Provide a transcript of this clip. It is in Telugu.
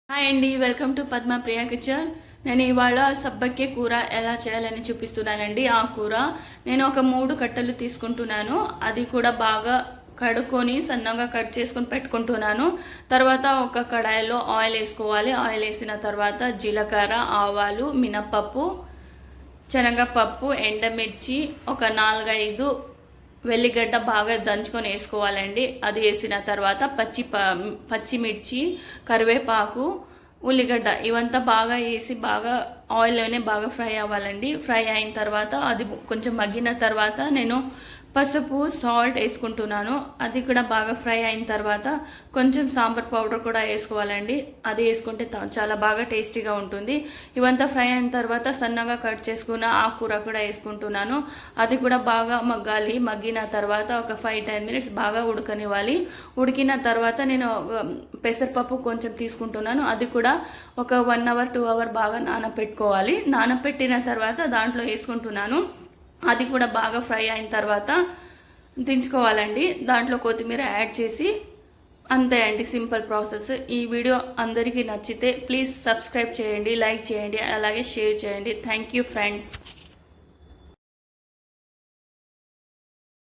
హాయ్ అండి, welcome to Padma Priya kitchen. నేను ఇవాళ సబ్బక్కి కూర ఎలా చేయాలని చూపిస్తున్నానండి. ఆ కూర నేను ఒక 3 కట్టలు తీసుకుంటున్నాను. అది కూడా బాగా కడుక్కొని సన్నగా కట్ చేసుకొని పెట్టుకుంటున్నాను. తర్వాత ఒక కడాయిలో ఆయిల్ వేసుకోవాలి. ఆయిల్ వేసిన తర్వాత జీలకర్ర, ఆవాలు, మినపప్పు, శనగపప్పు, ఎండమిర్చి, ఒక 4-5 వెల్లిగడ్డ బాగా దంచుకొని వేసుకోవాలండి. అది వేసిన తర్వాత పచ్చిమిర్చి, కరివేపాకు, ఉల్లిగడ్డ ఇవంతా బాగా వేసి బాగా ఆయిల్లోనే బాగా ఫ్రై అవ్వాలండి. ఫ్రై అయిన తర్వాత అది కొంచెం మగ్గిన తర్వాత నేను పసుపు, సాల్ట్ వేసుకుంటున్నాను. అది కూడా బాగా ఫ్రై అయిన తర్వాత కొంచెం సాంబార్ పౌడర్ కూడా వేసుకోవాలండి. అది వేసుకుంటే చాలా బాగా టేస్టీగా ఉంటుంది. ఇవంతా ఫ్రై అయిన తర్వాత సన్నగా కట్ చేసుకున్న ఆకుకూర కూడా వేసుకుంటున్నాను. అది కూడా బాగా మగ్గాలి. మగ్గిన తర్వాత ఒక 5-10 మినిట్స్ బాగా ఉడకనివ్వాలి. ఉడికిన తర్వాత నేను పెసరపప్పు కొంచెం తీసుకుంటున్నాను. అది కూడా ఒక 1 అవర్ 2 అవర్ బాగా నానపెట్టుకోవాలి. నానపెట్టిన తర్వాత దాంట్లో వేసుకుంటున్నాను. అది కూడా బాగా ఫ్రై అయిన తర్వాత దించుకోవాలండి. దాంట్లో కొత్తిమీర యాడ్ చేసి అంతే అండి, సింపుల్ ప్రాసెస్. ఈ వీడియో అందరికీ నచ్చితే ప్లీజ్ సబ్స్క్రైబ్ చేయండి, లైక్ చేయండి, అలాగే షేర్ చేయండి. Thank you friends.